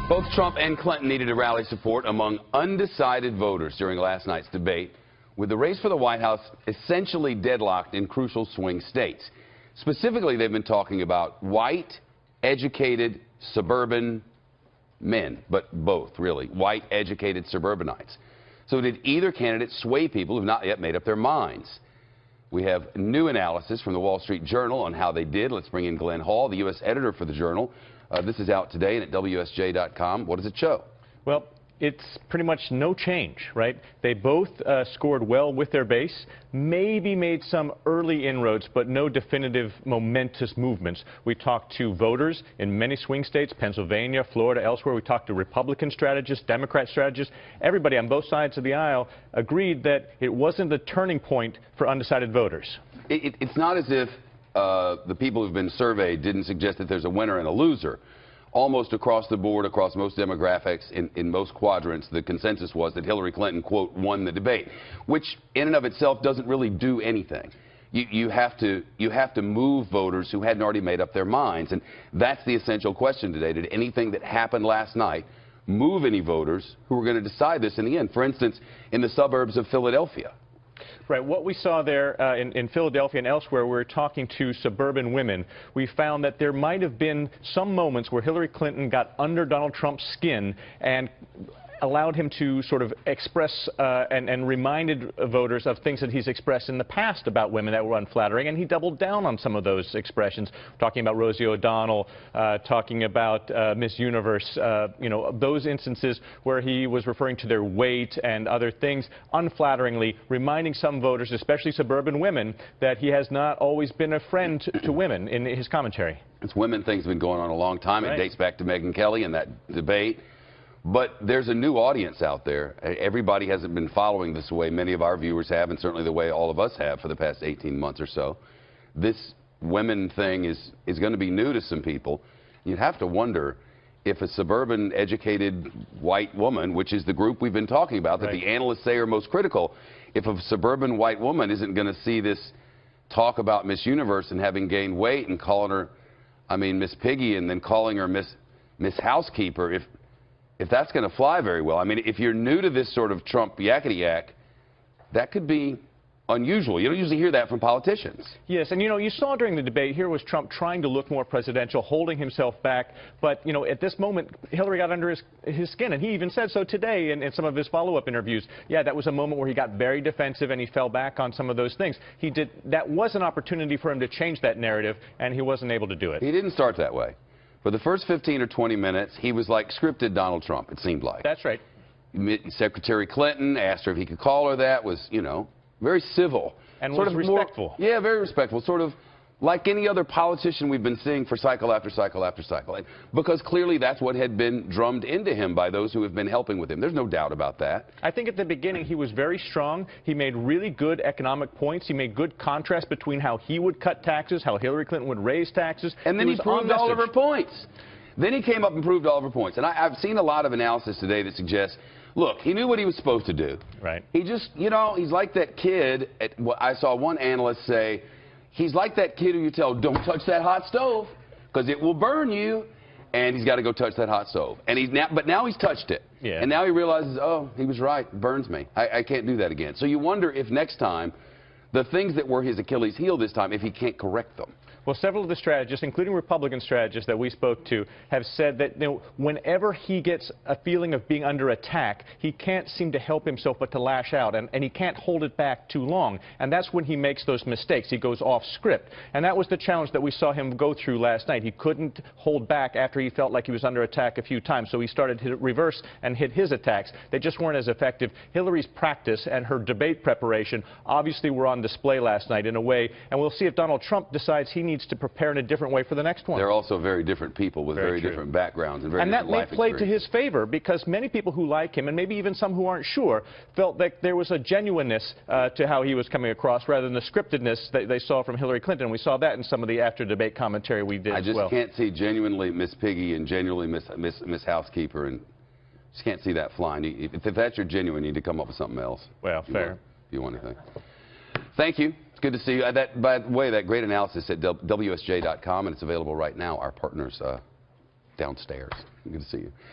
Both Trump and Clinton needed to rally support among undecided voters during last night's debate, with the race for the White House essentially deadlocked in crucial swing states. Specifically, they've been talking about white, educated, suburban men, but both, really, white, educated suburbanites. So did either candidate sway people who've not yet made up their minds? We have new analysis from the Wall Street Journal on how they did. Let's bring in Glenn Hall, the U.S. editor for the Journal. This is out today and at WSJ.com. What does it show? Well, it's pretty much no change, right? They both scored well with their base, maybe made some early inroads, but no definitive momentous movements. We talked to voters in many swing states, Pennsylvania, Florida, elsewhere. We talked to Republican strategists, Democrat strategists. Everybody on both sides of the aisle agreed that it wasn't the turning point for undecided voters. It's not as if the people who've been surveyed didn't suggest that there's a winner and a loser. Almost across the board, across most demographics, in most quadrants, the consensus was that Hillary Clinton, quote, won the debate, which in and of itself doesn't really do anything. You have to move voters who hadn't already made up their minds, and that's the essential question today. Did anything that happened last night move any voters who were going to decide this in the end? For instance, in the suburbs of Philadelphia. Right. What we saw there in Philadelphia and elsewhere, we were talking to suburban women. We found that there might have been some moments where Hillary Clinton got under Donald Trump's skin and allowed him to sort of express and reminded voters of things that he's expressed in the past about women that were unflattering, and he doubled down on some of those expressions, talking about Rosie O'Donnell, talking about Miss Universe, you know, those instances where he was referring to their weight and other things unflatteringly, reminding some voters, especially suburban women, that he has not always been a friend to women in his commentary. This women thing's been going on a long time. Right. It dates back to Megyn Kelly and that debate. But there's a new audience out there. Everybody hasn't been following this the way many of our viewers have, and certainly the way all of us have for the past 18 months or so. This women thing is going to be new to some people. You'd have to wonder if a suburban, educated white woman, which is the group we've been talking about, that the analysts say are most critical, if a suburban white woman isn't going to see this talk about Miss Universe and having gained weight and calling her, I mean, Miss Piggy, and then calling her Miss Housekeeper, if that's going to fly very well. I mean, if you're new to this sort of Trump yakety yak, that could be unusual. You don't usually hear that from politicians. Yes, and you know, you saw during the debate, here was Trump trying to look more presidential, holding himself back, but you know, at this moment, Hillary got under his skin, and he even said so today in some of his follow-up interviews. Yeah, that was a moment where he got very defensive and he fell back on some of those things. That was an opportunity for him to change that narrative, and he wasn't able to do it. He didn't start that way. For the first 15 or 20 minutes, he was like scripted Donald Trump, it seemed like. That's right. Secretary Clinton asked her if he could call her that, was, you know, very civil. And sort of respectful. Yeah, very respectful. Sort of like any other politician we've been seeing for cycle after cycle after cycle. And because clearly that's what had been drummed into him by those who have been helping with him. There's no doubt about that. I think at the beginning he was very strong. He made really good economic points. He made good contrast between how he would cut taxes, how Hillary Clinton would raise taxes. And then he proved all of her points. Then he came up and proved all of her points. And I've seen a lot of analysis today that suggests, look, he knew what he was supposed to do. Right. He just, you know, he's like that kid. I saw one analyst say, he's like that kid who you tell, don't touch that hot stove because it will burn you. And he's got to go touch that hot stove. And but now he's touched it. Yeah. And now he realizes, oh, he was right. It burns me. I can't do that again. So you wonder if next time, the things that were his Achilles heel this time, if he can't correct them. Well, several of the strategists, including Republican strategists that we spoke to, have said that, you know, whenever he gets a feeling of being under attack, he can't seem to help himself but to lash out, and he can't hold it back too long. And that's when he makes those mistakes. He goes off script. And that was the challenge that we saw him go through last night. He couldn't hold back after he felt like he was under attack a few times, so he started to reverse and hit his attacks. They just weren't as effective. Hillary's practice and her debate preparation obviously were on display last night in a way, and we'll see if Donald Trump decides he needs to prepare in a different way for the next one. They're also very different people with very different backgrounds and very different life experiences. And that may play to his favor because many people who like him, and maybe even some who aren't sure, felt that there was a genuineness to how he was coming across rather than the scriptedness that they saw from Hillary Clinton. We saw that in some of the after-debate commentary we did as well. I just can't see genuinely Miss Piggy and genuinely Miss Housekeeper, and just can't see that flying. If that's your genuine, you need to come up with something else. Well, fair. If you want anything. Thank you. It's good to see you. By the way, that great analysis at WSJ.com, and it's available right now. Our partners downstairs. Good to see you.